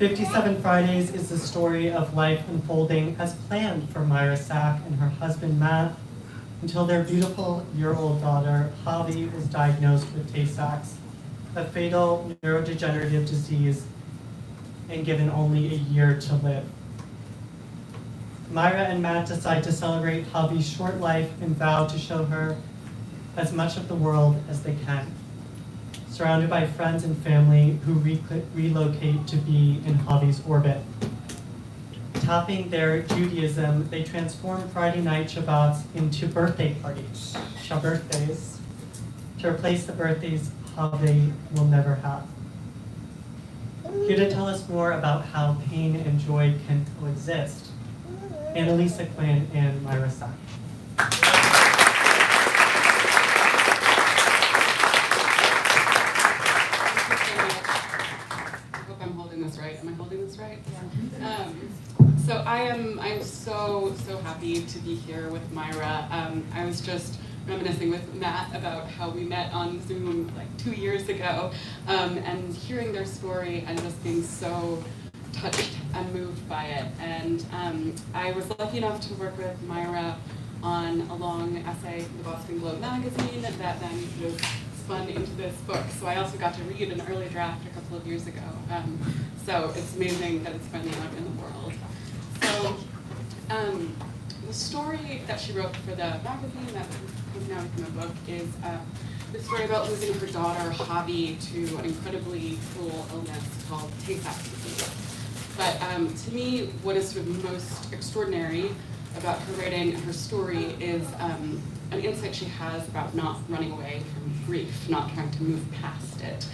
57 Fridays is the story of life unfolding as planned for Myra Sack and her husband Matt until their beautiful year-old daughter, Javi, was diagnosed with Tay-Sachs, a fatal neurodegenerative disease, and given only a year to live. Myra and Matt decide to celebrate Javi's short life and vow to show her as much of the world as they can, surrounded by friends and family who relocate to be in Javi's orbit. Topping their Judaism, they transform Friday night Shabbats into birthday parties, Shabirthdays, to replace the birthdays Javi will never have. Here to tell us more about how pain and joy can coexist, Annalisa Quinn and Myra Sack. Am I holding this right? Yeah. So I'm so happy to be here with Myra. I was just reminiscing with Matt about how we met on Zoom like 2 years ago, and hearing their story and just being so touched and moved by it. And I was lucky enough to work with Myra on a long essay for the Boston Globe magazine that then was spun into this book. So I also got to read an early draft a couple of years ago. So it's amazing that it's finally out in the world. So the story that she wrote for the magazine that has now become a book is the story about losing her daughter, Javi, to an incredibly cruel illness called Tay-Sachs disease. But to me, what is sort of most extraordinary about her writing and her story is an insight she has about not running away from grief, not trying to move past it.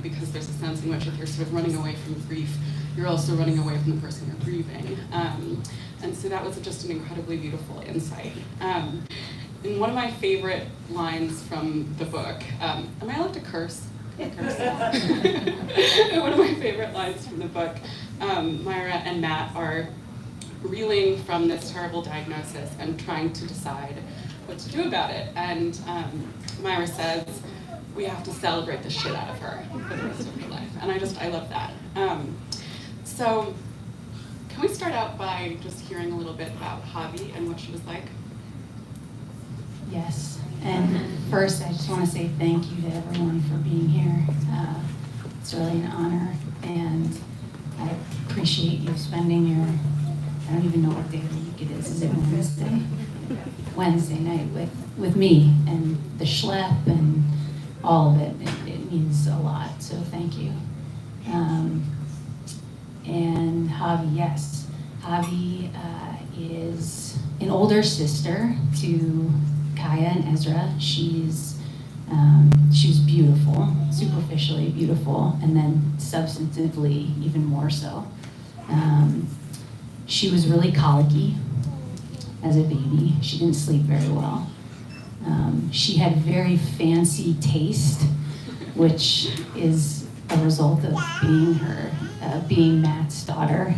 Because there's a sense in which if you're sort of running away from grief, you're also running away from the person you're grieving. And so that was just an incredibly beautiful insight. And one of my favorite lines from the book, am I allowed to curse? One of my favorite lines from the book, Myra and Matt are reeling from this terrible diagnosis and trying to decide what to do about it. And Myra says, we have to celebrate the shit out of her for the rest of her life. And I love that. So can we start out by just hearing a little bit about Javi and what she was like? Yes, and first I just want to say thank you to everyone for being here. It's really an honor, and I appreciate you spending your, I don't even know what day of the week it is. Is it Wednesday? Wednesday night with me, and the schlep and all of it. It means a lot, so thank you. And Javi, yes. Javi is an older sister to Kaya and Ezra. She's beautiful, superficially beautiful, and then substantively even more so. She was really colicky as a baby. She didn't sleep very well. She had very fancy taste, which is a result of being Matt's daughter.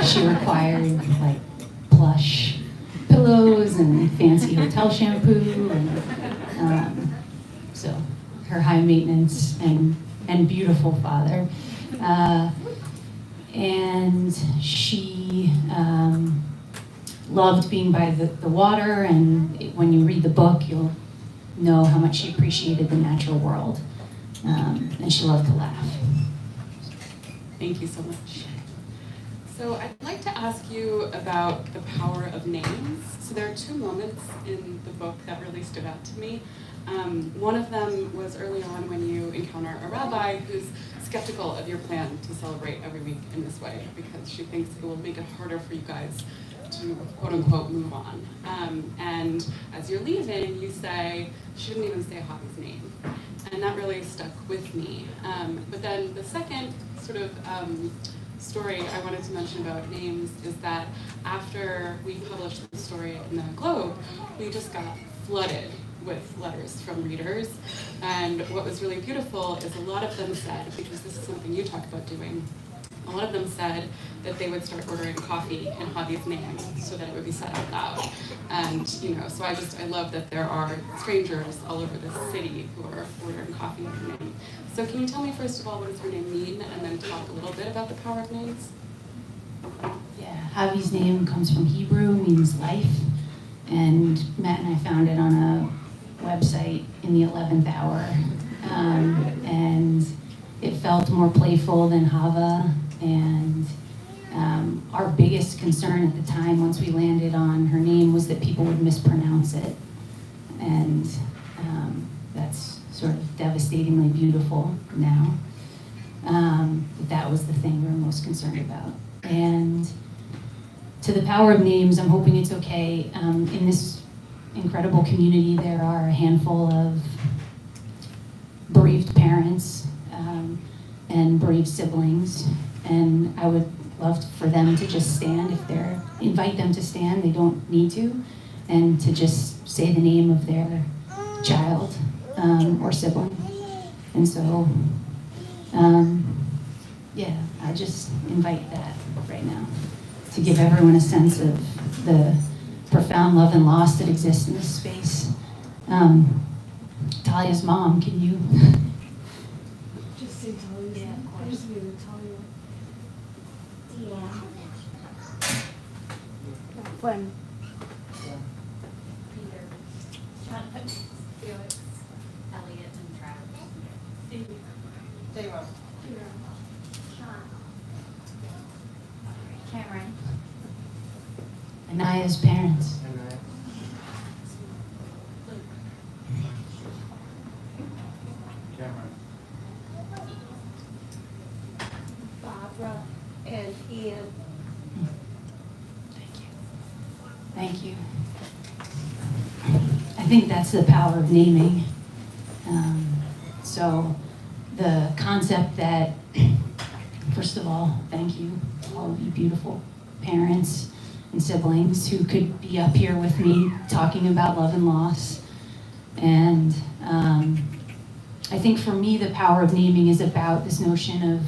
She required like plush pillows and fancy hotel shampoo, and so her high maintenance and beautiful father. And she loved being by the water, and when you read the book, you'll know how much she appreciated the natural world. And she loved to laugh. Thank you so much. So I'd like to ask you about the power of names. So there are two moments in the book that really stood out to me. One of them was early on when you encounter a rabbi who's skeptical of your plan to celebrate every week in this way because she thinks it will make it harder for you guys to quote unquote move on. And as you're leaving, you say, shouldn't even say Javi's name. And that really stuck with me. But then the second sort of story I wanted to mention about names is that after we published the story in the Globe, we just got flooded with letters from readers. And what was really beautiful is a lot of them said, because this is something you talk about doing, a lot of them said that they would start ordering coffee in Javi's name so that it would be said out loud. And, so I love that there are strangers all over the city who are ordering coffee in her name. So can you tell me, first of all, what does her name mean, and then talk a little bit about the power of names? Yeah, Javi's name comes from Hebrew, means life. And Matt and I found it on a website in the 11th hour. And it felt more playful than Hava. And our biggest concern at the time, once we landed on her name, was that people would mispronounce it. And that's sort of devastatingly beautiful now. But that was the thing we were most concerned about. And to the power of names, I'm hoping it's okay. In this incredible community, there are a handful of bereaved parents and bereaved siblings, and I would love for them to just stand. Invite them to stand, they don't need to, and to just say the name of their child or sibling. And so, yeah, I just invite that right now to give everyone a sense of the profound love and loss that exists in this space. Talia's mom, can you? Just say Talia. Yeah, of course. Just be with Talia. When? Peter, Jonathan, Felix, Elliot, and Travis. They were. Sean. Cameron. Anaya's parents. Barbara and Ian. Thank you. Thank you. I think that's the power of naming. So the concept that, first of all, thank you, all of you beautiful parents and siblings who could be up here with me talking about love and loss. And I think for me, the power of naming is about this notion of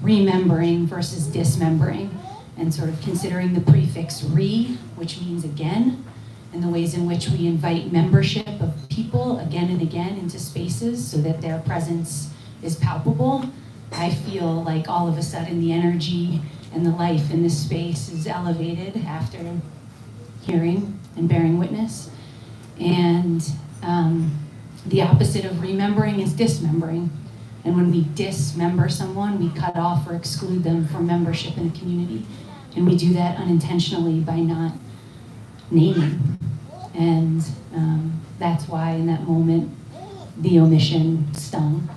remembering versus dismembering, and sort of considering the prefix re, which means again, and the ways in which we invite membership of people again and again into spaces so that their presence is palpable. I feel like all of a sudden the energy and the life in this space is elevated after hearing and bearing witness. And the opposite of remembering is dismembering. And when we dismember someone, we cut off or exclude them from membership in a community. And we do that unintentionally by not naming. And that's why in that moment, the omission stung.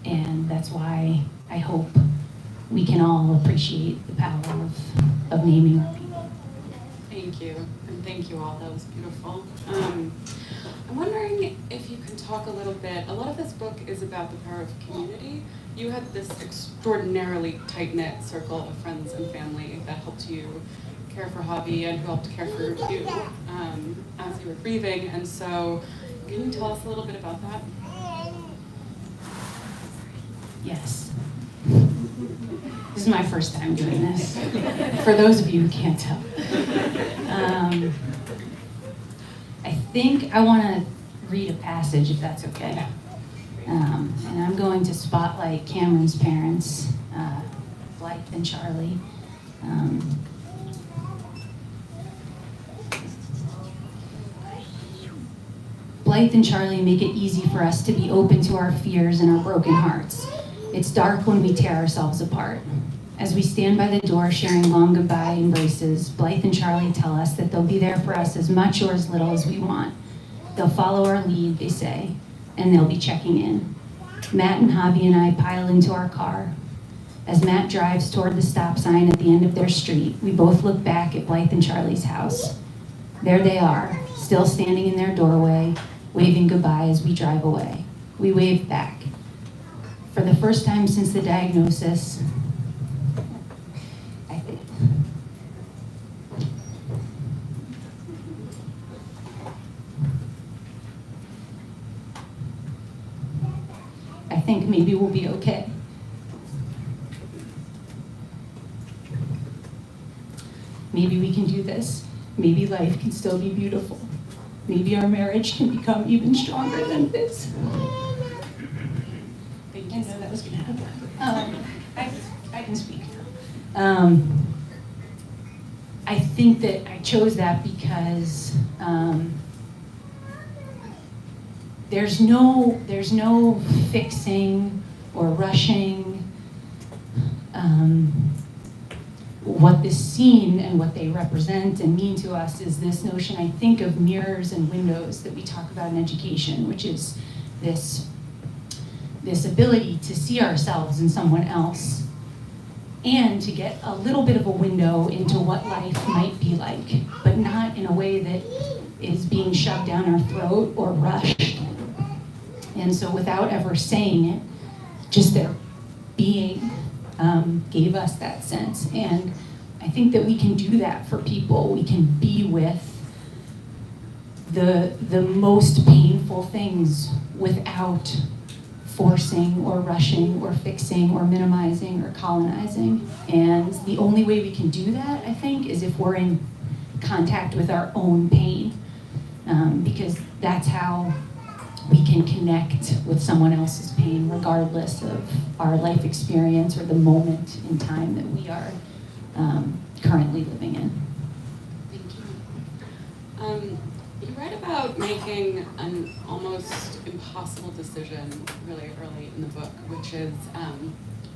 And that's why I hope we can all appreciate the power of naming our people. Thank you, and thank you all, that was beautiful. I'm wondering if you can talk a little bit, a lot of this book is about the power of community. You had this extraordinarily tight-knit circle of friends and family that helped you care for Javi and who helped care for you as you were grieving, and so can you tell us a little bit about that? Yes. This is my first time doing this, for those of you who can't tell. I think I want to read a passage, if that's okay. And I'm going to spotlight Cameron's parents, Blythe and Charlie. Blythe and Charlie make it easy for us to be open to our fears and our broken hearts. It's dark when we tear ourselves apart. As we stand by the door sharing long goodbye embraces, Blythe and Charlie tell us that they'll be there for us as much or as little as we want. They'll follow our lead, they say, and they'll be checking in. Matt and Javi and I pile into our car. As Matt drives toward the stop sign at the end of their street, we both look back at Blythe and Charlie's house. There they are, still standing in their doorway, waving goodbye as we drive away. We wave back. For the first time since the diagnosis, I think maybe we'll be okay. maybe we can do this. Maybe life can still be beautiful. Maybe our marriage can become even stronger than this. Thank I you. know that was gonna happen. I can speak. I think that I chose that because there's no fixing or rushing what this scene and what they represent and mean to us is this notion, I think, of mirrors and windows that we talk about in education, which is this ability to see ourselves in someone else and to get a little bit of a window into what life might be like, but not in a way that is being shoved down our throat or rushed. And so without ever saying it, just their being gave us that sense. And I think that we can do that for people. We can be with the most painful things without forcing or rushing or fixing or minimizing or colonizing. And the only way we can do that, I think, is if we're in contact with our own pain, because that's how we can connect with someone else's pain regardless of our life experience or the moment in time that we are currently living in. Thank you. You write about making an almost impossible decision really early in the book, which is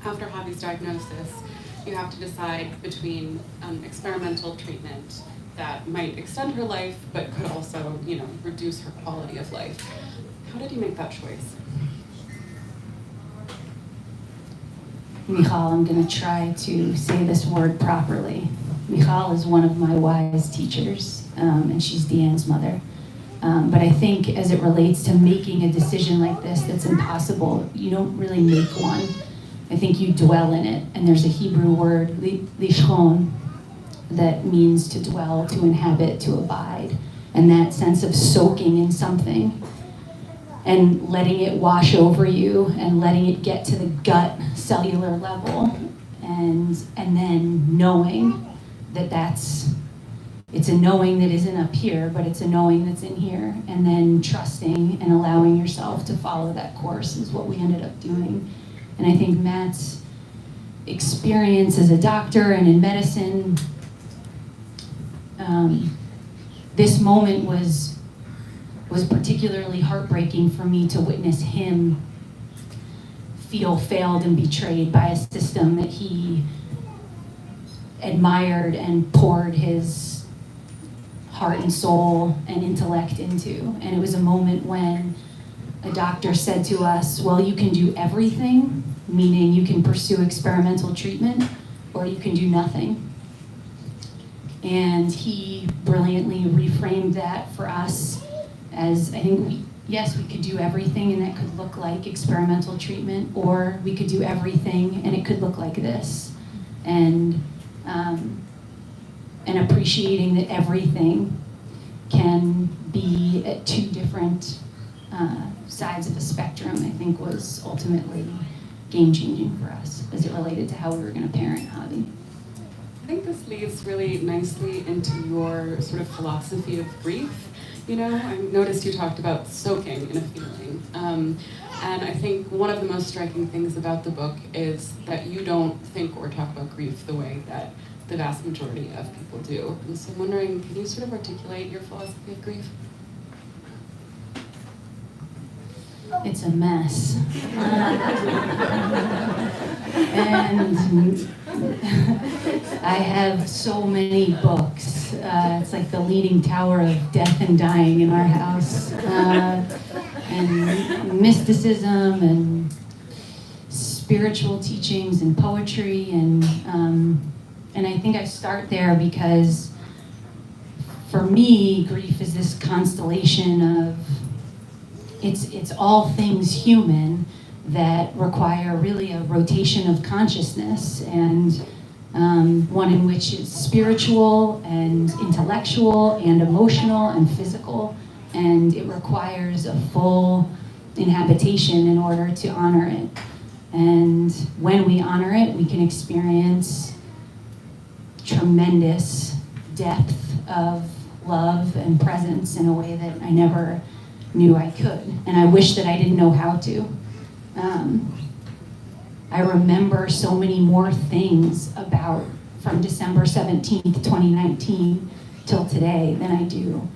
after Javi's diagnosis, you have to decide between experimental treatment that might extend her life, but could also, reduce her quality of life. How did you make that choice? Michal, I'm going to try to say this word properly. Michal is one of my wise teachers, and she's Deanne's mother. But I think as it relates to making a decision like this that's impossible, you don't really make one. I think you dwell in it. And there's a Hebrew word, lishon, that means to dwell, to inhabit, to abide. And that sense of soaking in something and letting it wash over you and letting it get to the gut cellular level and then knowing that it's a knowing that isn't up here, but it's a knowing that's in here, and then trusting and allowing yourself to follow that course is what we ended up doing. And I think Matt's experience as a doctor and in medicine, this moment was particularly heartbreaking for me to witness him feel failed and betrayed by a system that he admired and poured his heart and soul and intellect into. And it was a moment when a doctor said to us, well, you can do everything, meaning you can pursue experimental treatment, or you can do nothing. And he brilliantly reframed that for us as, I think, we could do everything and that could look like experimental treatment, or we could do everything and it could look like this. And appreciating that everything can be at two different sides of a spectrum, I think, was ultimately game-changing for us as it related to how we were going to parent Javi. I think this leads really nicely into your sort of philosophy of grief. I noticed you talked about soaking in a feeling. And I think one of the most striking things about the book is that you don't think or talk about grief the way that the vast majority of people do. And so I'm wondering, can you sort of articulate your philosophy of grief? It's a mess. And I have so many books. It's like the Leaning Tower of Death and Dying in our house. And mysticism and spiritual teachings and poetry. And I think I start there because for me, grief is this constellation of it's all things human that require really a rotation of consciousness, and one in which is spiritual and intellectual and emotional and physical, and it requires a full inhabitation in order to honor it. And when we honor it, we can experience tremendous depth of love and presence in a way that I never knew I could. And I wish that I didn't know how to. I remember so many more things about from December 17th, 2019 till today than I do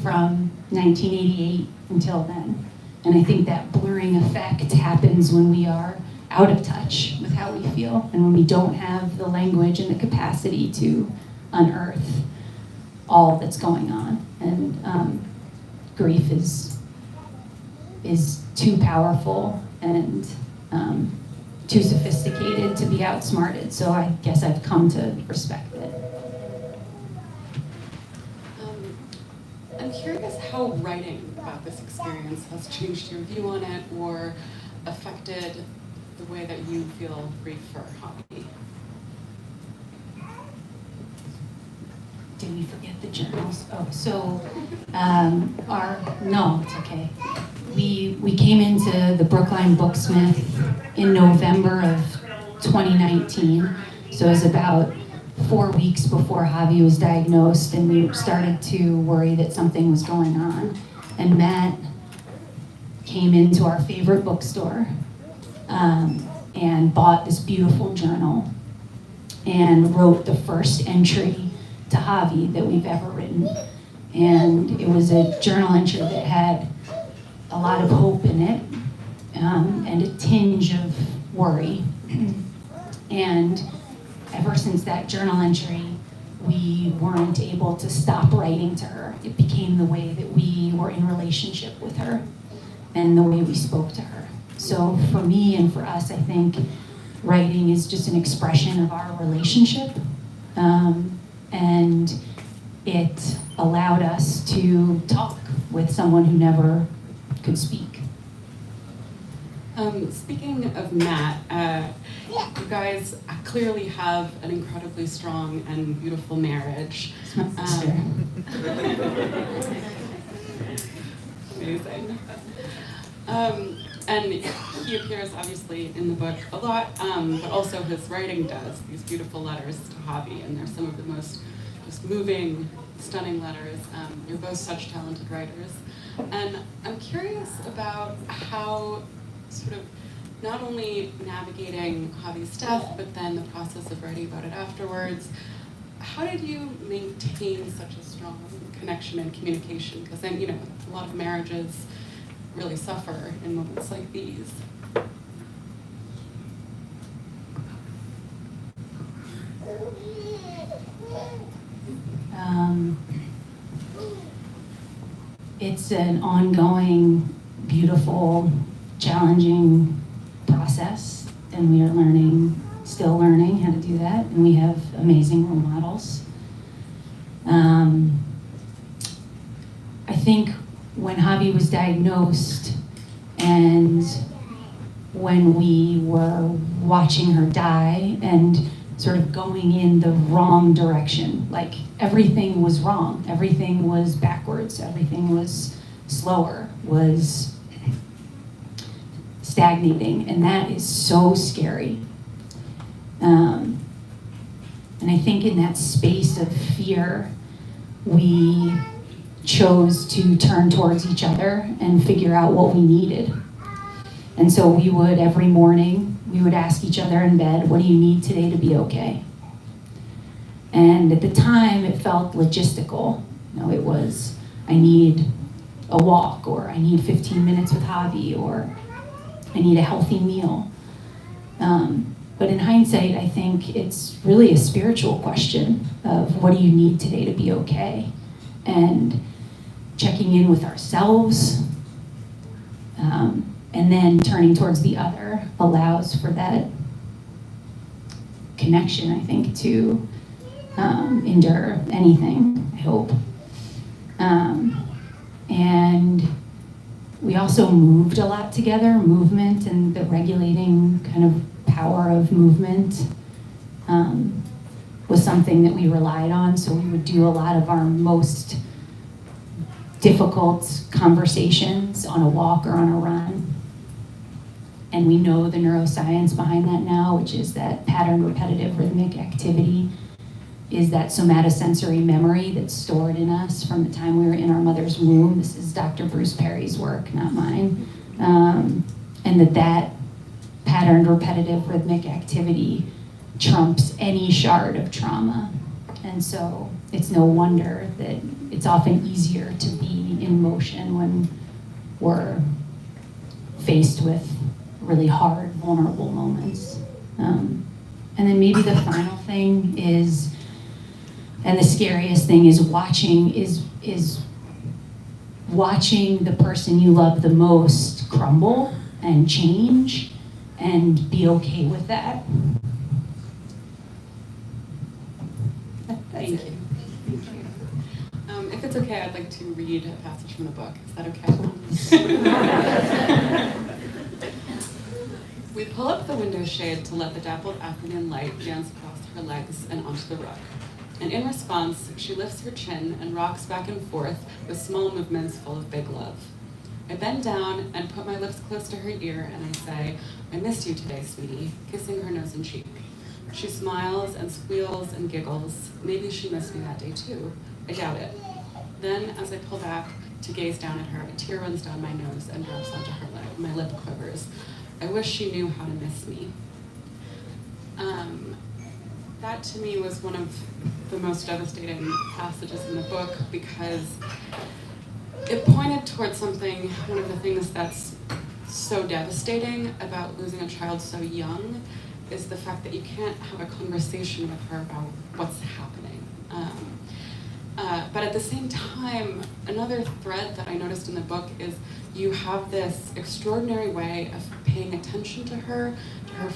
from 1988 until then. And I think that blurring effect happens when we are out of touch with how we feel and when we don't have the language and the capacity to unearth all that's going on. And grief is too powerful and too sophisticated to be outsmarted. So I guess I've come to respect it. I'm curious how writing about this experience has changed your view on it or affected the way that you feel grief for Javi. Did we forget the journals? Oh, so no, it's okay. We came into the Brookline Booksmith in November of 2019. So it was about 4 weeks before Javi was diagnosed, and we started to worry that something was going on. And Matt came into our favorite bookstore and bought this beautiful journal and wrote the first entry to Javi that we've ever written. And it was a journal entry that had a lot of hope in it and a tinge of worry. And ever since that journal entry, we weren't able to stop writing to her. It became the way that we were in relationship with her and the way we spoke to her. So for me and for us, I think writing is just an expression of our relationship. And it allowed us to talk with someone who never could speak. Speaking of Matt, you guys clearly have an incredibly strong and beautiful marriage. It's my sister. Amazing. And he appears obviously in the book a lot, but also his writing does, these beautiful letters to Javi, and they're some of the most just moving, stunning letters. You're both such talented writers. And I'm curious about how sort of not only navigating Javi's death, but then the process of writing about it afterwards. How did you maintain such a strong connection and communication? Because then, a lot of marriages really suffer in moments like these. It's an ongoing, beautiful, challenging process, and we are still learning how to do that, and we have amazing role models. I think when Javi was diagnosed and when we were watching her die and sort of going in the wrong direction, like everything was wrong, everything was backwards, everything was slower, was stagnating, and that is so scary. And I think in that space of fear, we chose to turn towards each other and figure out what we needed. And so we would, every morning, we would ask each other in bed, what do you need today to be okay? And at the time, it felt logistical. It was, I need a walk, or I need 15 minutes with Javi, or I need a healthy meal. But in hindsight, I think it's really a spiritual question of what do you need today to be okay? And checking in with ourselves, and then turning towards the other allows for that connection, I think, to endure anything, I hope. And we also moved a lot together. Movement and the regulating kind of power of movement was something that we relied on. So we would do a lot of our most difficult conversations on a walk or on a run. And we know the neuroscience behind that now, which is that pattern repetitive rhythmic activity is that somatosensory memory that's stored in us from the time we were in our mother's womb. This is Dr. Bruce Perry's work, not mine. And that patterned, repetitive, rhythmic activity trumps any shard of trauma. And so it's no wonder that it's often easier to be in motion when we're faced with really hard, vulnerable moments. And then maybe the final thing is, and the scariest thing is watching the person you love the most crumble and change and be okay with that. Thank you. If it's okay, I'd like to read a passage from the book. Is that okay? We pull up the window shade to let the dappled afternoon light dance across her legs and onto the rug. And in response, she lifts her chin and rocks back and forth with small movements full of big love. I bend down and put my lips close to her ear and I say, "I missed you today, sweetie," kissing her nose and cheek. She smiles and squeals and giggles. Maybe she missed me that day too. I doubt it. Then, as I pull back to gaze down at her, a tear runs down my nose and drops onto her lip. My lip quivers. I wish she knew how to miss me. That to me was one of the most devastating passages in the book because it pointed towards something, one of the things that's so devastating about losing a child so young is the fact that you can't have a conversation with her about what's happening. But at the same time, another thread that I noticed in the book is you have this extraordinary way of paying attention to her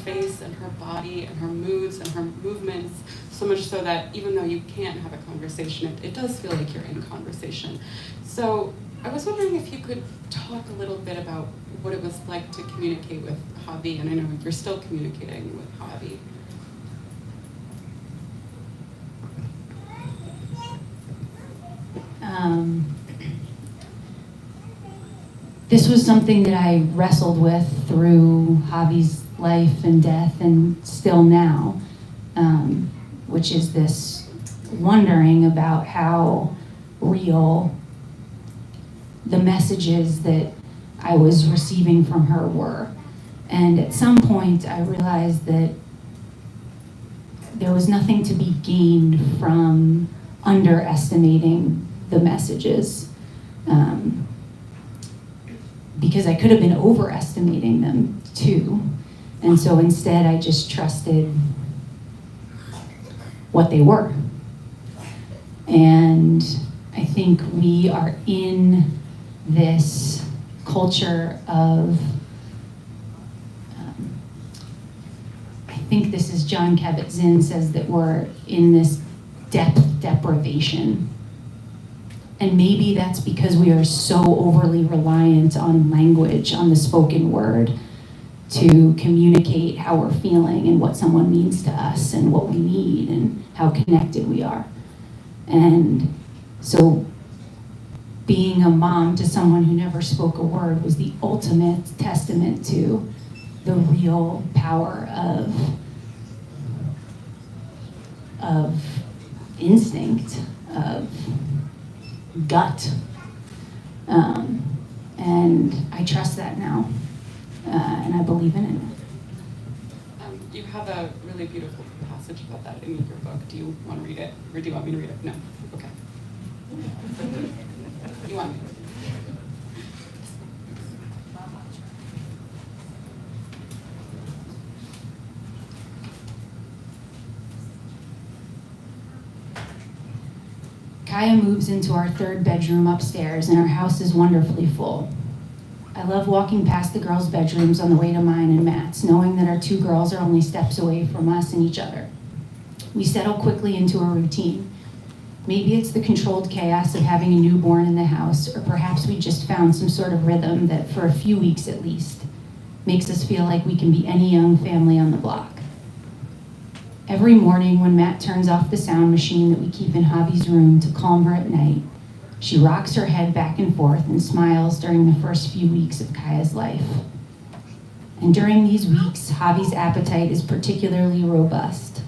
face and her body and her moods and her movements, so much so that even though you can't have a conversation, it does feel like you're in conversation. So I was wondering if you could talk a little bit about what it was like to communicate with Javi, and I know you're still communicating with Javi. This was something that I wrestled with through Javi's life and death and still now, which is this wondering about how real the messages that I was receiving from her were. And at some point I realized that there was nothing to be gained from underestimating the messages, because I could have been overestimating them too. And so instead I just trusted what they were. And I think we are in this culture of, I think this is John Kabat-Zinn says that we're in this depth deprivation. And maybe that's because we are so overly reliant on language, on the spoken word, to communicate how we're feeling and what someone means to us and what we need and how connected we are. And so being a mom to someone who never spoke a word was the ultimate testament to the real power of instinct, of gut. And I trust that now, and I believe in it. You have a really beautiful passage about that in your book. Do you want to read it, or do you want me to read it? No? Okay. You want me to read it? Kaya moves into our third bedroom upstairs, and our house is wonderfully full. I love walking past the girls' bedrooms on the way to mine and Matt's, knowing that our two girls are only steps away from us and each other. We settle quickly into a routine. Maybe it's the controlled chaos of having a newborn in the house, or perhaps we just found some sort of rhythm that, for a few weeks at least, makes us feel like we can be any young family on the block. Every morning when Matt turns off the sound machine that we keep in Javi's room to calm her at night, she rocks her head back and forth and smiles during the first few weeks of Kaya's life. And during these weeks, Javi's appetite is particularly robust.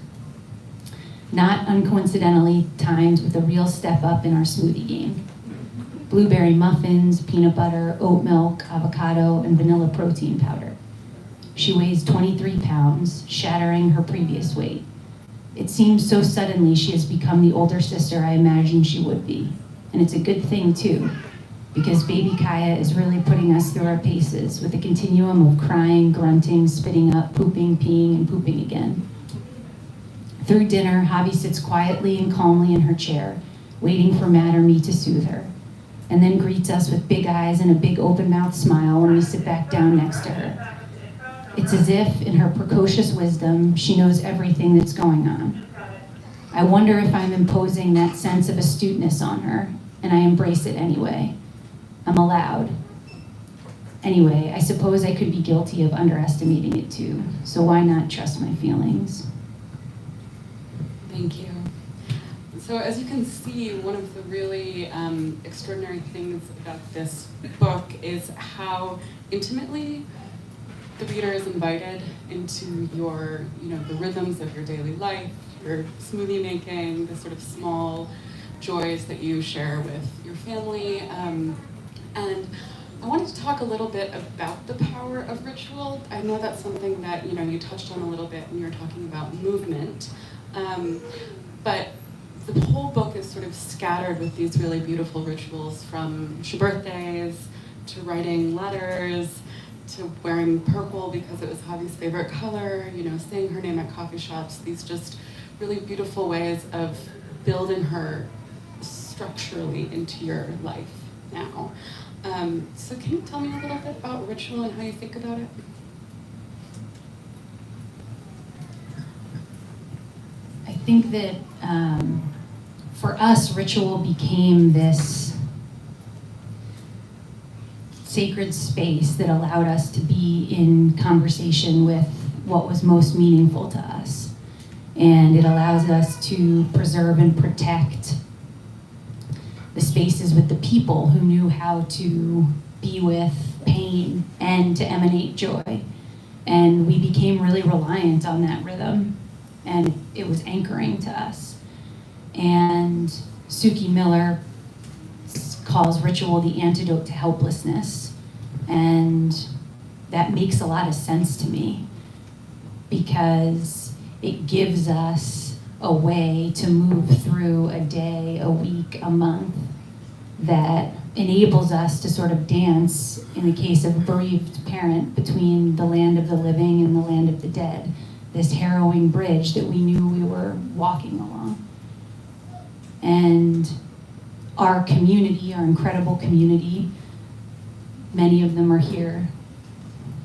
not uncoincidentally timed with a real step up in our smoothie game. Blueberry muffins, peanut butter, oat milk, avocado, and vanilla protein powder. She weighs 23 pounds, shattering her previous weight. It seems so suddenly she has become the older sister I imagined she would be. And it's a good thing too, because baby Kaya is really putting us through our paces with a continuum of crying, grunting, spitting up, pooping, peeing, and pooping again. Through dinner, Javi sits quietly and calmly in her chair, waiting for Matt or me to soothe her, and then greets us with big eyes and a big open-mouthed smile when we sit back down next to her. It's as if, in her precocious wisdom, she knows everything that's going on. I wonder if I'm imposing that sense of astuteness on her, and I embrace it anyway. I'm allowed. Anyway, I suppose I could be guilty of underestimating it too, so why not trust my feelings? Thank you. So as you can see, one of the really extraordinary things about this book is how intimately the reader is invited into your, the rhythms of your daily life, your smoothie making, the sort of small joys that you share with your family. And I wanted to talk a little bit about the power of ritual. I know that's something that you touched on a little bit when you were talking about movement. But the whole book is sort of scattered with these really beautiful rituals, from birthdays to writing letters to wearing purple because it was Javi's favorite color, saying her name at coffee shops, these just really beautiful ways of building her structurally into your life now. So can you tell me a little bit about ritual and how you think about it? I think that for us, ritual became this sacred space that allowed us to be in conversation with what was most meaningful to us. And it allows us to preserve and protect the spaces with the people who knew how to be with pain and to emanate joy. And we became really reliant on that rhythm, and it was anchoring to us. And Suki Miller calls ritual the antidote to helplessness. And that makes a lot of sense to me, because it gives us a way to move through a day, a week, a month that enables us to sort of dance, in the case of a bereaved parent, between the land of the living and the land of the dead, this harrowing bridge that we knew we were walking along. And our community, our incredible community, many of them are here,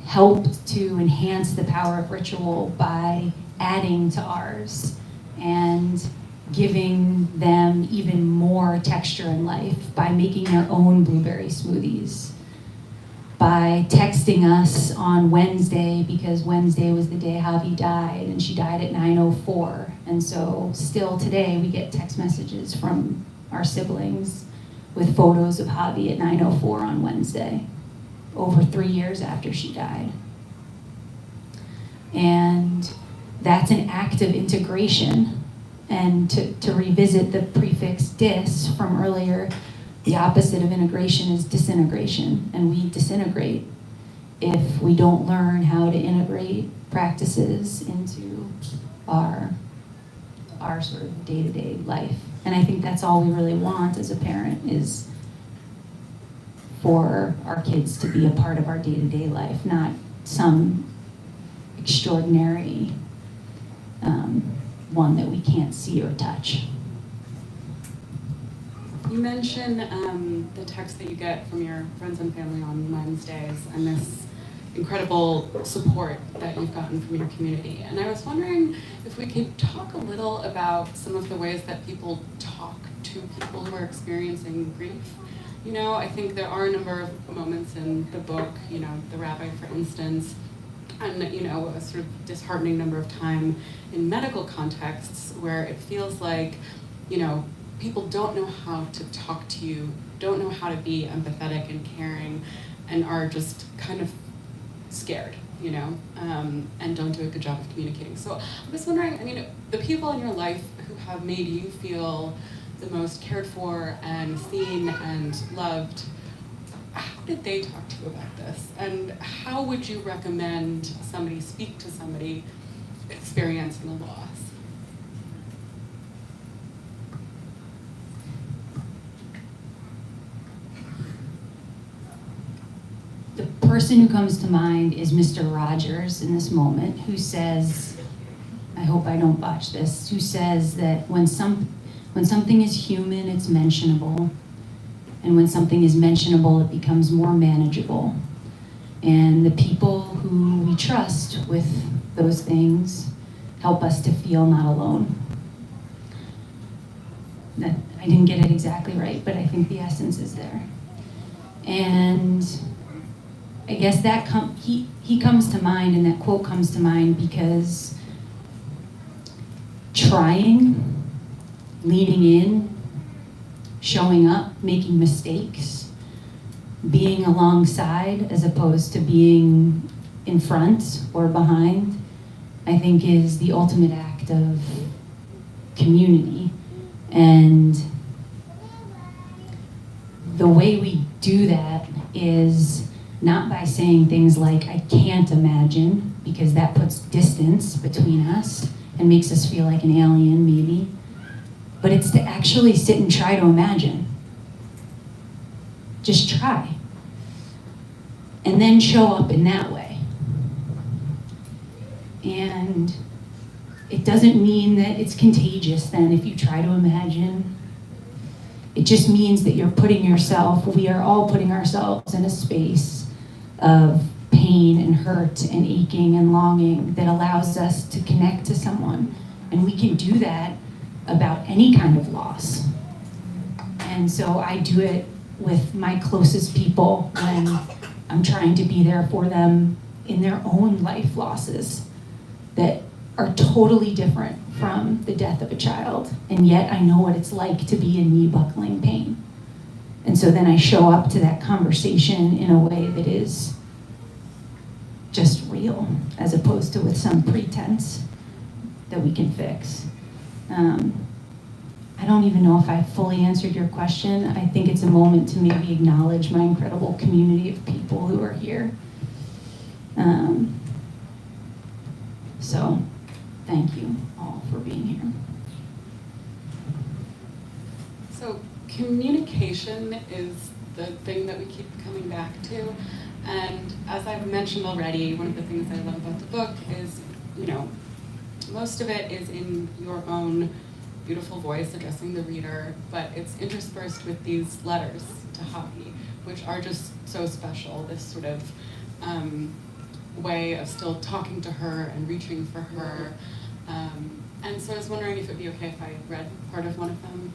helped to enhance the power of ritual by adding to ours and giving them even more texture in life by making their own blueberry smoothies, by texting us on Wednesday, because Wednesday was the day Javi died, and she died at 9:04. And so still today we get text messages from our siblings with photos of Javi at 9:04 on Wednesday, over 3 years after she died. And that's an act of integration. And to revisit the prefix dis from earlier, the opposite of integration is disintegration. And we disintegrate if we don't learn how to integrate practices into our sort of day-to-day life. And I think that's all we really want as a parent, is for our kids to be a part of our day-to-day life, not some extraordinary one that we can't see or touch. You mentioned the text that you get from your friends and family on Wednesdays and this incredible support that you've gotten from your community. And I was wondering if we could talk a little about some of the ways that people talk to people who are experiencing grief. I think there are a number of moments in the book, the rabbi, for instance, and a sort of disheartening number of time in medical contexts where it feels like, people don't know how to talk to you, don't know how to be empathetic and caring, and are just kind of scared and don't do a good job of communicating. So I was wondering, I mean, the people in your life who have made you feel the most cared for and seen and loved, how did they talk to you about this? And how would you recommend somebody speak to somebody experiencing a loss? The person who comes to mind is Mr. Rogers in this moment, who says, I hope I don't botch this, who says that when something is human, it's mentionable. And when something is mentionable, it becomes more manageable. And the people who we trust with those things help us to feel not alone. I didn't get it exactly right, but I think the essence is there. And I guess that he comes to mind, and that quote comes to mind because trying, leaning in, showing up, making mistakes, being alongside as opposed to being in front or behind, I think is the ultimate act of community. And the way we do that is not by saying things like, I can't imagine, because that puts distance between us and makes us feel like an alien, maybe. But it's to actually sit and try to imagine. Just try. And then show up in that way. And it doesn't mean that it's contagious then if you try to imagine. It just means that we are all putting ourselves in a space of pain and hurt and aching and longing that allows us to connect to someone. And we can do that about any kind of loss. And so I do it with my closest people when I'm trying to be there for them in their own life losses that are totally different from the death of a child. And yet I know what it's like to be in knee-buckling pain. And so then I show up to that conversation in a way that is just real, as opposed to with some pretense that we can fix. I don't even know if I fully answered your question. I think it's a moment to maybe acknowledge my incredible community of people who are here. So thank you all for being here. So communication is the thing that we keep coming back to. And as I've mentioned already, one of the things I love about the book is, most of it is in your own beautiful voice addressing the reader, but it's interspersed with these letters to Javi, which are just so special, this sort of way of still talking to her and reaching for her. And so I was wondering if it would be okay if I read part of one of them.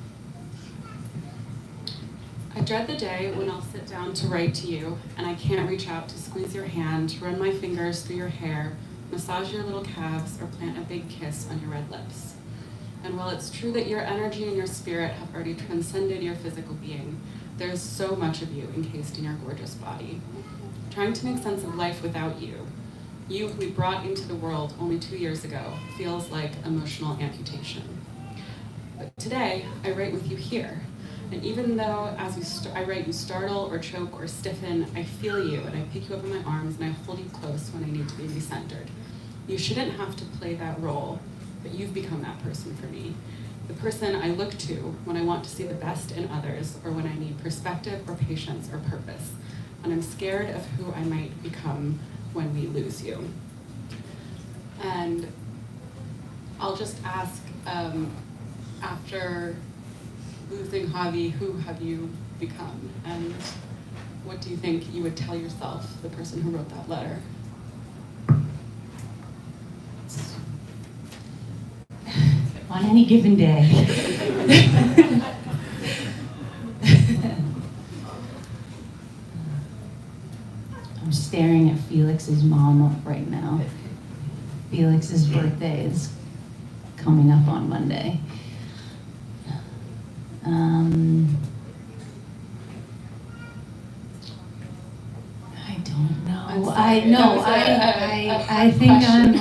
I dread the day when I'll sit down to write to you, and I can't reach out to squeeze your hand, run my fingers through your hair, massage your little calves, or plant a big kiss on your red lips. And while it's true that your energy and your spirit have already transcended your physical being, there's so much of you encased in your gorgeous body. Trying to make sense of life without you, you who we brought into the world only 2 years ago, feels like emotional amputation. But today, I write with you here. And even though as I write you startle or choke or stiffen, I feel you and I pick you up in my arms and I hold you close when I need to be recentered. You shouldn't have to play that role, but you've become that person for me. The person I look to when I want to see the best in others or when I need perspective or patience or purpose. And I'm scared of who I might become when we lose you. And I'll just ask, after losing Javi, who have you become? And what do you think you would tell yourself, the person who wrote that letter? On any given day. I'm staring at Felix's mom right now. Felix's birthday is coming up on Monday. I don't know. Oh, sorry. I know. That was I think question.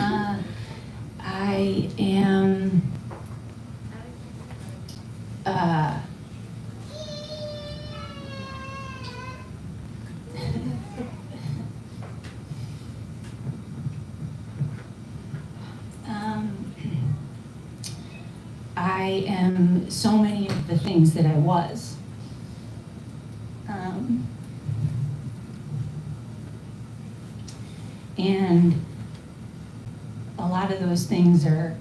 I am. I am so many of the things that I was. And a lot of those things are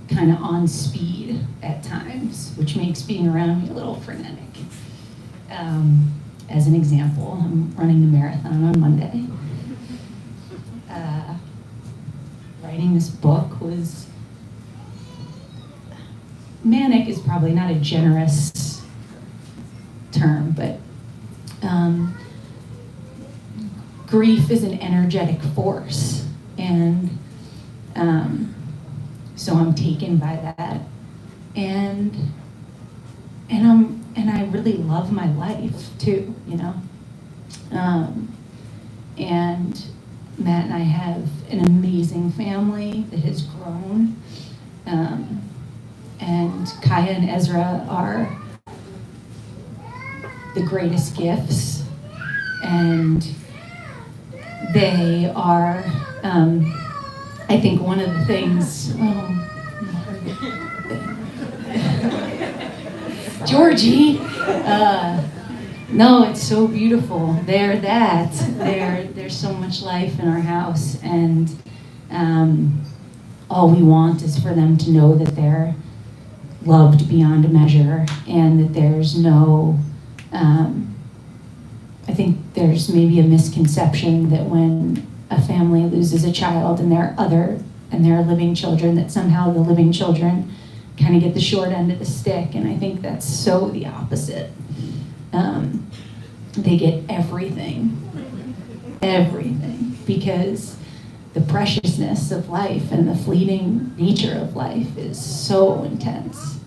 kind of on speed at times, which makes being around me a little frenetic. As an example, I'm running the marathon on Monday. Writing this book was manic is probably not a generous term, but grief is an energetic force, and so I'm taken by that, and I really love my life too, you know. And Matt and I have an amazing family that has grown, and Kaya and Ezra are the greatest gifts, and they are, I think one of the things, Georgie, no, it's so beautiful. There's so much life in our house, and all we want is for them to know that they're loved beyond measure, and that there's no, I think there's maybe a misconception that when a family loses a child and there are living children, that somehow the living children kind of get the short end of the stick, and I think that's so the opposite. They get everything, because the preciousness of life and the fleeting nature of life is so intense.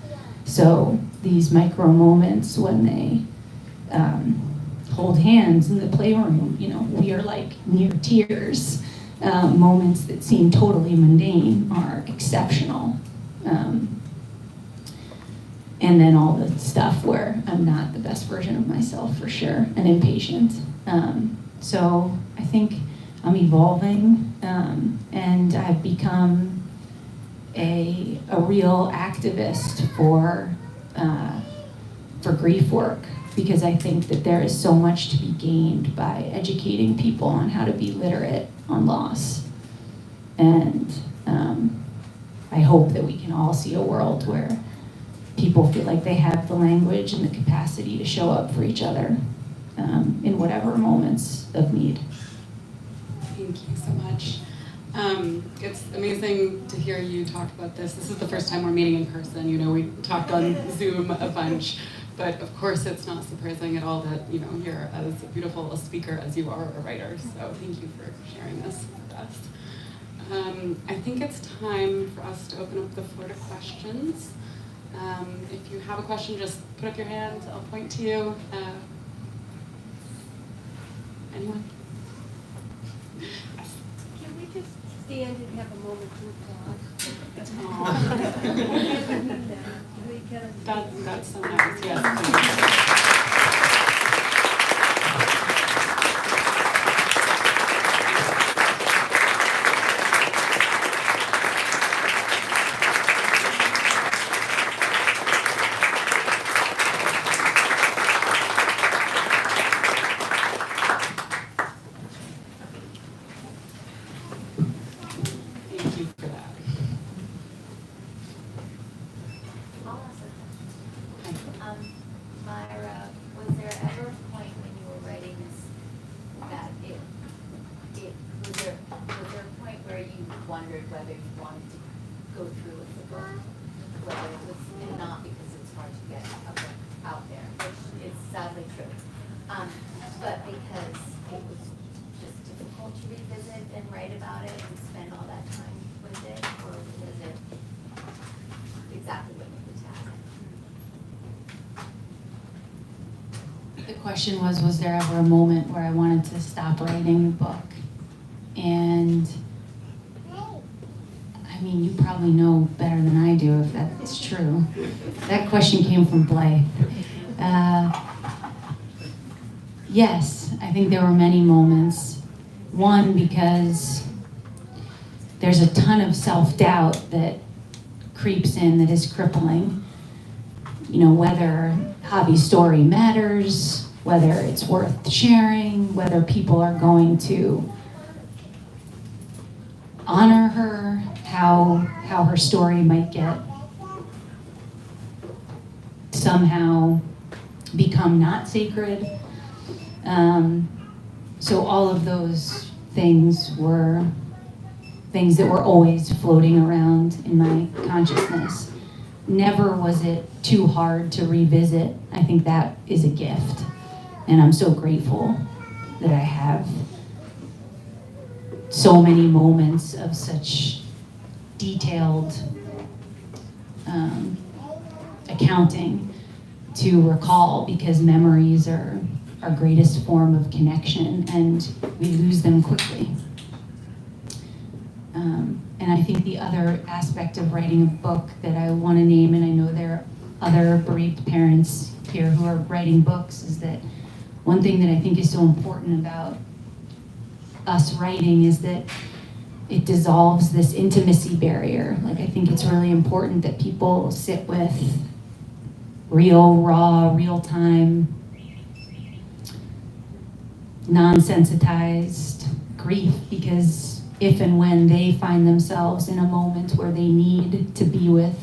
So these micro moments when they hold hands in the playroom, you know, we are like near tears. Moments that seem totally mundane are exceptional. And then all the stuff where I'm not the best version of myself, for sure, and impatient. So I think I'm evolving, and I've become a real activist for grief work, because I think that there is so much to be gained by educating people on how to be literate on loss. And I hope that we can all see a world where people feel like they have the language and the capacity to show up for each other in whatever moments of need. Thank you so much. It's amazing to hear you talk about this. This is the first time we're meeting in person. You know, we talked on Zoom a bunch, but of course it's not surprising at all that, you know, you're as beautiful a speaker as you are a writer. So thank you for sharing this with us. I think it's time for us to open up the floor to questions. If you have a question, just put up your hand. I'll point to you. Anyone? Yes. Can we just stand and have a moment to applause? That's so nice. Yes. Thank you for that. I'll ask a question. Myra, was there ever a point when you were writing this that was there a point where you wondered whether you wanted to go through with the book? Whether it was, and not because it's hard to get a book out there, which is sadly true, but because it was just difficult to revisit and write about it and spend all that time with it, or was it exactly what you could tell? The question was there ever a moment where I wanted to stop writing the book? And I mean, you probably know better than I do if that's true. That question came from Blythe. Yes, I think there were many moments. One, because there's a ton of self-doubt that creeps in that is crippling. You know, whether Javi's story matters, whether it's worth sharing, whether people are going to honor her, how her story might get somehow become not sacred. So all of those things were things that were always floating around in my consciousness. Never was it too hard to revisit. I think that is a gift. And I'm so grateful that I have so many moments of such detailed accounting to recall, because memories are our greatest form of connection and we lose them quickly. And I think the other aspect of writing a book that I want to name, and I know there are other bereaved parents here who are writing books, is that one thing that I think is so important about us writing is that it dissolves this intimacy barrier. Like, I think it's really important that people sit with real, raw, real-time, non-sensitized grief, because if and when they find themselves in a moment where they need to be with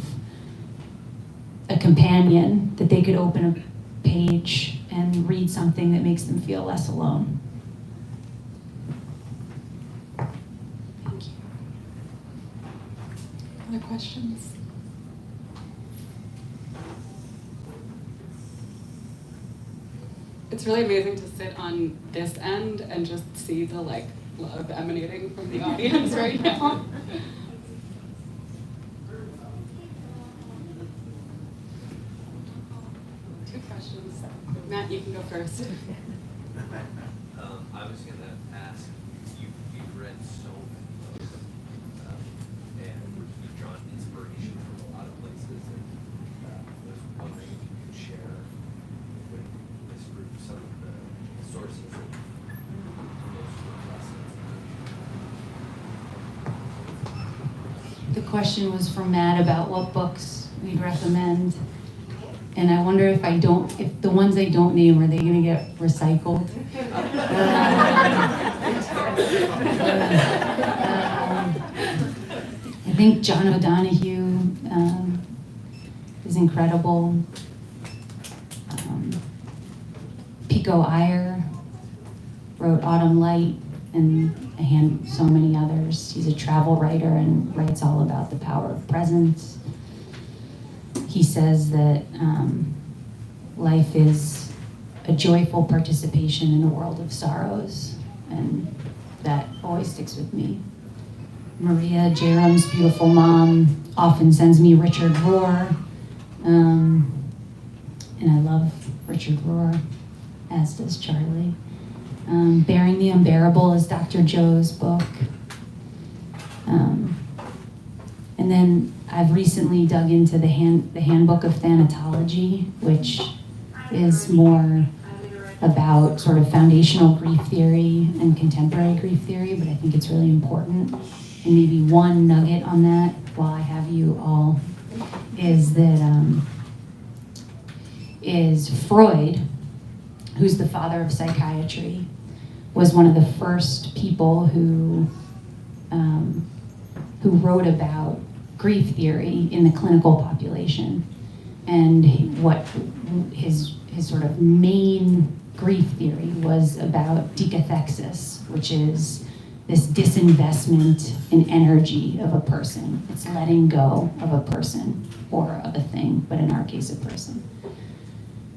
a companion, that they could open a page and read something that makes them feel less alone. Thank you. Other questions? It's really amazing to sit on this end and just see the love emanating from the audience right now. Two questions. Matt, you can go first. I was going to ask, you've read so many books, and you've drawn inspiration from a lot of places, and I was wondering if you could share with this group some of the sources of those lessons. The question was from Matt about what books we'd recommend. And I wonder if the ones I don't name, are they going to get recycled? I think John O'Donohue is incredible. Pico Iyer wrote Autumn Light, and so many others. He's a travel writer and writes all about the power of presence. He says that life is a joyful participation in a world of sorrows, and that always sticks with me. Maria Jerom's beautiful mom often sends me Richard Rohr, and I love Richard Rohr, as does Charlie. Bearing the Unbearable is Dr. Joe's book. And then I've recently dug into the Handbook of Thanatology, which is more about sort of foundational grief theory and contemporary grief theory, but I think it's really important. And maybe one nugget on that, while I have you all, is that is Freud, who's the father of psychiatry, was one of the first people who wrote about grief theory in the clinical population, and what his sort of main grief theory was about decathexis, which is this disinvestment in energy of a person. It's letting go of a person or of a thing, but in our case, a person.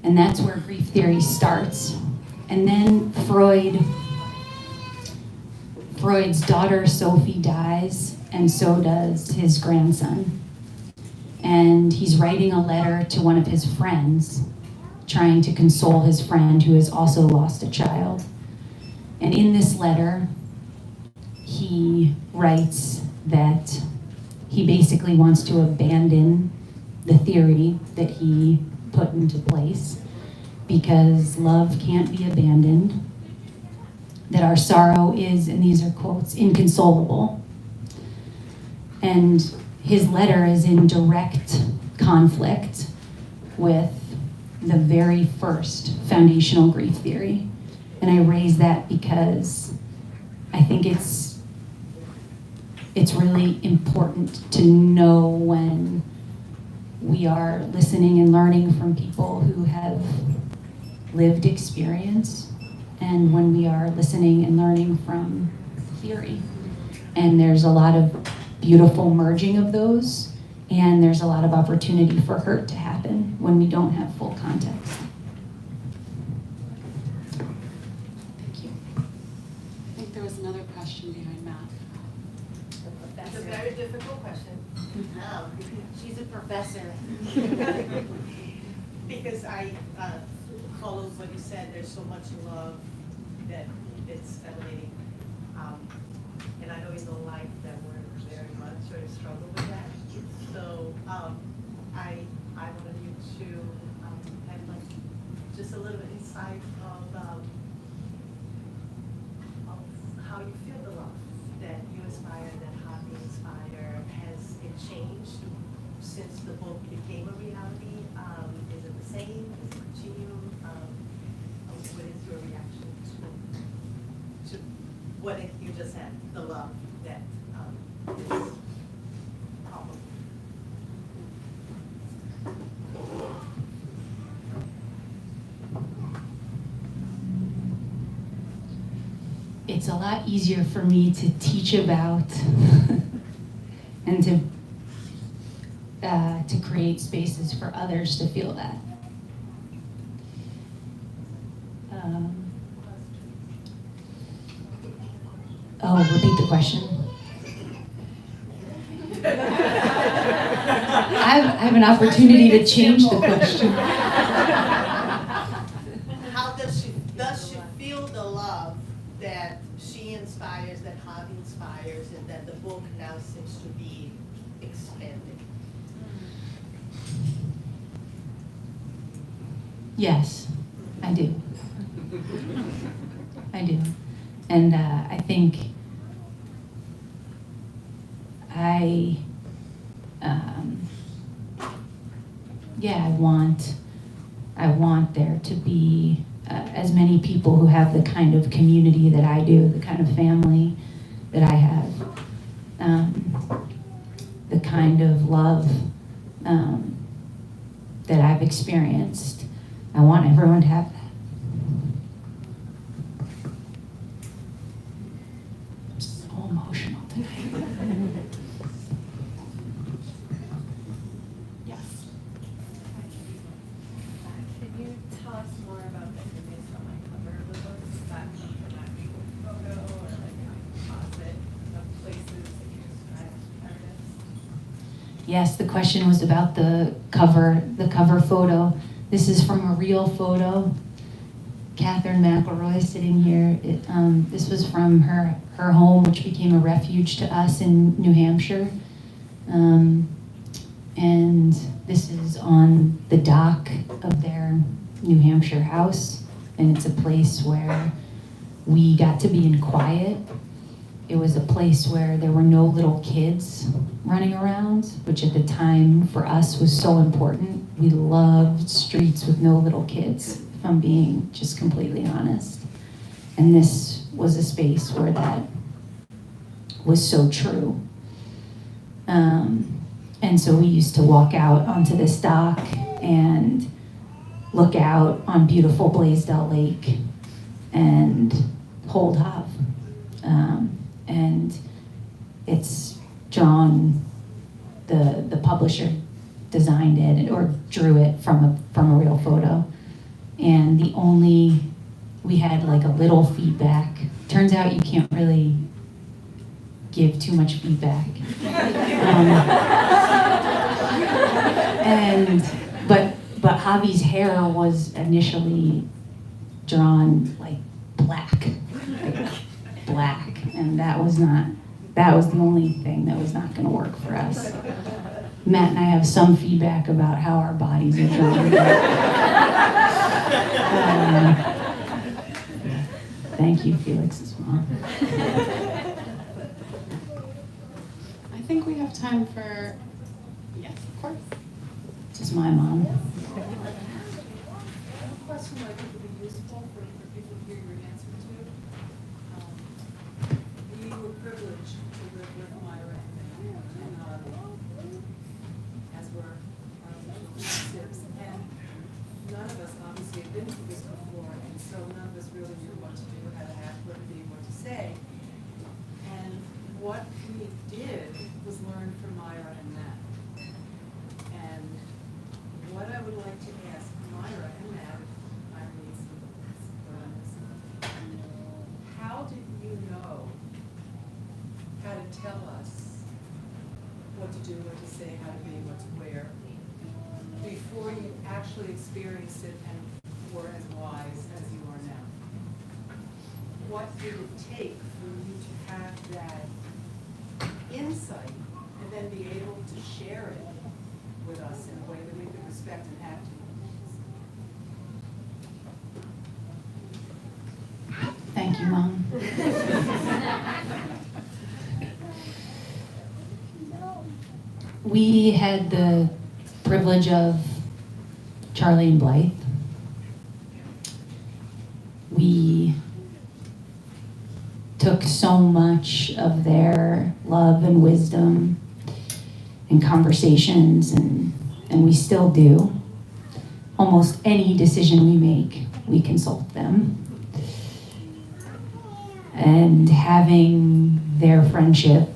And that's where grief theory starts. And then Freud's daughter Sophie dies, and so does his grandson. And he's writing a letter to one of his friends, trying to console his friend who has also lost a child. And in this letter, he writes that he basically wants to abandon the theory that he put into place because love can't be abandoned, that our sorrow is, and these are quotes, inconsolable. And his letter is in direct conflict with the very first foundational grief theory. And I raise that because I think it's really important to know when we are listening and learning from people who have lived experience, and when we are listening and learning from theory. And there's a lot of beautiful merging of those, and there's a lot of opportunity for hurt to happen when we don't have full context. Thank you. I think there was another question behind Matt. That's a very difficult question. She's a professor. Because I follow what you said, there's so much love that it's emanating. And I know you don't like that word very much or you struggle with that. So I wanted you to have like just a little insight of how you feel the love that you inspire, that hobby inspire. Has it changed since the book became a reality? Is it the same? Does it continue? What is your reaction to what you just said, the love that is palpable? It's a lot easier for me to teach about and to create spaces for others to feel that. Repeat the question. I have an opportunity to change the question. How does she feel the love that she inspires, that hobby inspires, and that the book now seems to be expanding? Yes, I do. I do. And I think I want there to be as many people who have the kind of community that I do, the kind of family that I have, the kind of love that I've experienced. I want everyone to have that. I'm so emotional tonight. Yes. Can you tell us more about the images on the cover of the book? Is that an actual photo or like a composite of places that you described artists? Yes, the question was about the cover photo. This is from a real photo. Catherine McElroy sitting here. This was from her home, which became a refuge to us in New Hampshire. And this is on the dock of their New Hampshire house. And it's a place where we got to be in quiet. It was a place where there were no little kids running around, which at the time for us was so important. We loved streets with no little kids, if I'm being just completely honest. And this was a space where that was so true. And so we used to walk out onto this dock and look out on beautiful Blaisdell Lake and hold Hav. And it's drawn, the publisher designed it or drew it from a real photo. And we had like a little feedback. Turns out you can't really give too much feedback. But Javi's hair was initially drawn like black. And that was the only thing that was not gonna work for us. Matt and I have some feedback about how our bodies are trying. Thank you, Felix's mom. I think we have time for, yes, of course. This is my mom. Question I think would be useful for people to hear your answer to. We were privileged to live with Myra and as were our relationships, and none of us obviously had been through this before, and so none of us really knew what to do, how to act, what to be, what to say. And what we did was learn from Myra and Matt. And what I would like to ask Myra and Matt, if Myra needs some support on this, how did you know how to tell us what to do, what to say, how to be, what to wear, before you actually experienced it and were as wise as you are now? What did it take for you to have that insight and then be able to share it with us in a way that we could respect and act to? Thank you, Mom. We had the privilege of Charlie and Blythe. We took so much of their love and wisdom and conversations, and we still do. Almost any decision we make, we consult them. And having their friendship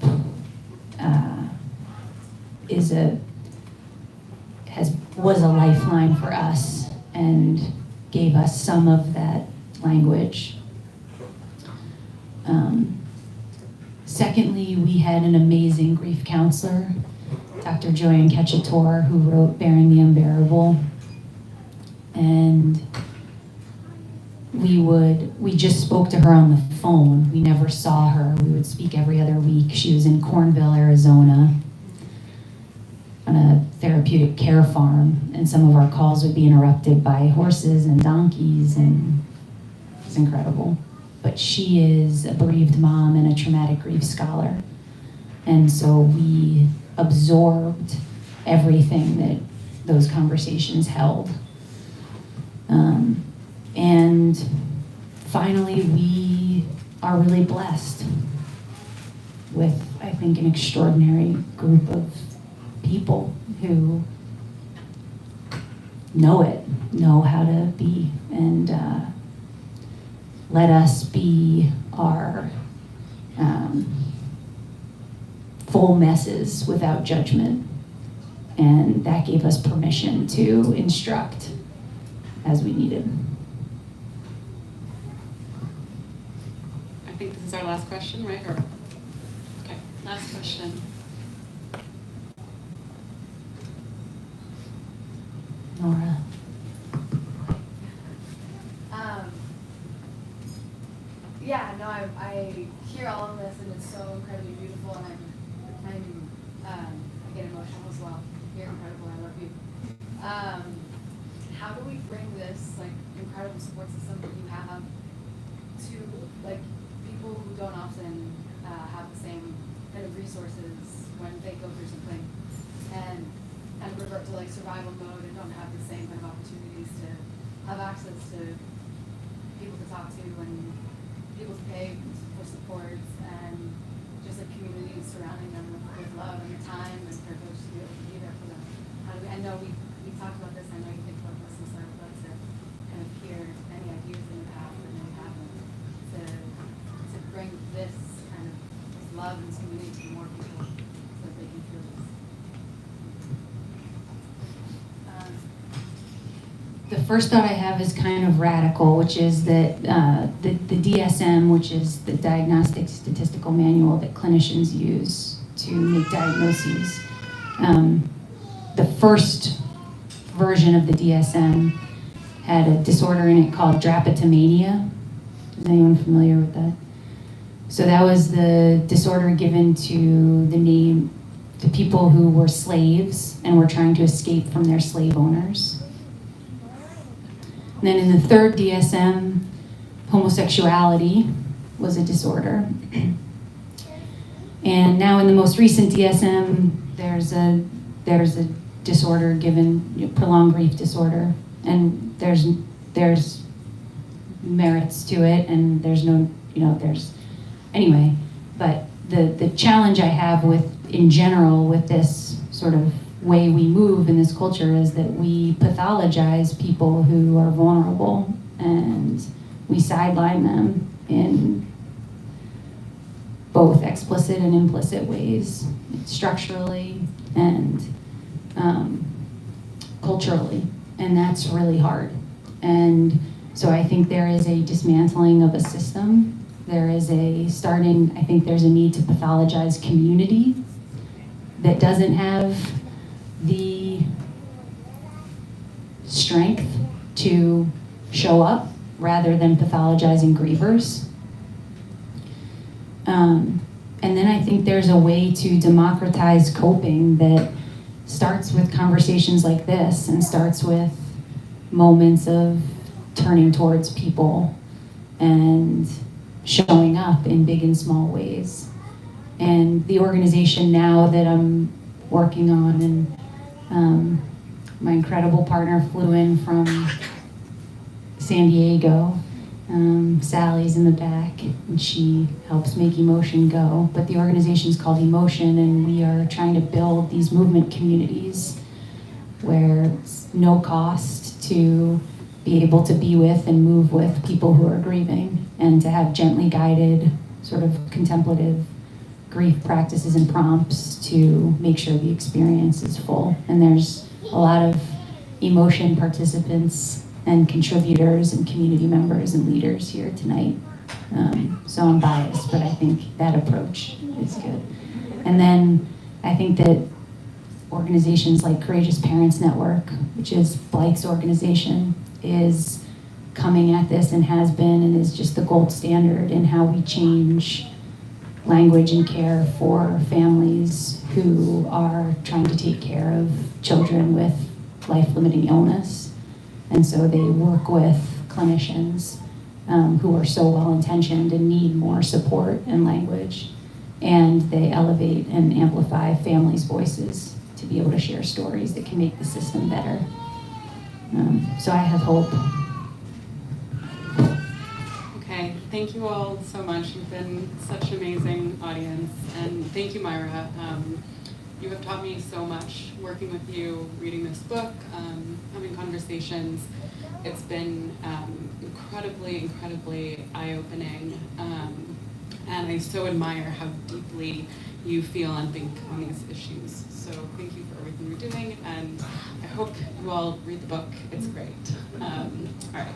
was a lifeline for us and gave us some of that language. Secondly, we had an amazing grief counselor, Dr. Joanne Ketchator, who wrote Bearing the Unbearable. And we just spoke to her on the phone. We never saw her. We would speak every other week. She was in Cornville, Arizona, on a therapeutic care farm, and some of our calls would be interrupted by horses and donkeys, and it was incredible. But she is a bereaved mom and a traumatic grief scholar. And so we absorbed everything that those conversations held. And finally, we are really blessed with, I think, an extraordinary group of people who know how to be, and let us be our full messes without judgment. And that gave us permission to instruct as we needed. I think this is our last question, right? Okay, last question. Nora. Yeah, no, I hear all of this and it's so incredibly beautiful, and I get emotional as well. You're incredible, I love you. How do we bring this incredible support system that you have to people who don't often have the same kind of resources when they go through something, and revert to survival mode and don't have the same kind of opportunities to have access to people to talk to and people to pay for support, and just communities surrounding them with love and time and privilege to be able to be there for them. I know we talked about this, I know you think about this, and so I would love to kind of hear any ideas that you have or may have to bring this kind of love and this community to more people so that they can feel this. The first thought I have is kind of radical, which is that the DSM, which is the Diagnostic Statistical Manual that clinicians use to make diagnoses, the first version of the DSM had a disorder in it called drapetomania. Is anyone familiar with that? So that was the disorder given to people who were slaves and were trying to escape from their slave owners. And then in the third DSM, homosexuality was a disorder. And now in the most recent DSM, there's a disorder given, prolonged grief disorder, and there's merits to it, and anyway. But the challenge I have in general with this sort of way we move in this culture is that we pathologize people who are vulnerable, and we sideline them in both explicit and implicit ways, structurally and culturally, and that's really hard. And so I think there is a dismantling of a system. I think there's a need to pathologize community that doesn't have the strength to show up, rather than pathologizing grievers. And then I think there's a way to democratize coping that starts with conversations like this and starts with moments of turning towards people and showing up in big and small ways. And the organization now that I'm working on, and my incredible partner flew in from San Diego. Sally's in the back, and she helps make Emotion go. But the organization's called Emotion, and we are trying to build these movement communities where it's no cost to be able to be with and move with people who are grieving, and to have gently guided sort of contemplative grief practices and prompts to make sure the experience is full. And there's a lot of Emotion participants and contributors and community members and leaders here tonight. So I'm biased, but I think that approach is good. And then I think that organizations like Courageous Parents Network, which is Blythe's organization, is coming at this and has been and is just the gold standard in how we change language and care for families who are trying to take care of children with life-limiting illness. And so they work with clinicians who are so well-intentioned and need more support and language. And they elevate and amplify families' voices to be able to share stories that can make the system better. So I have hope. Okay, thank you all so much. You've been such an amazing audience. And thank you, Myra. You have taught me so much working with you, reading this book, having conversations. It's been incredibly eye-opening. And I so admire how deeply you feel and think on these issues. So thank you for everything you're doing, and I hope you all read the book. It's great. All right.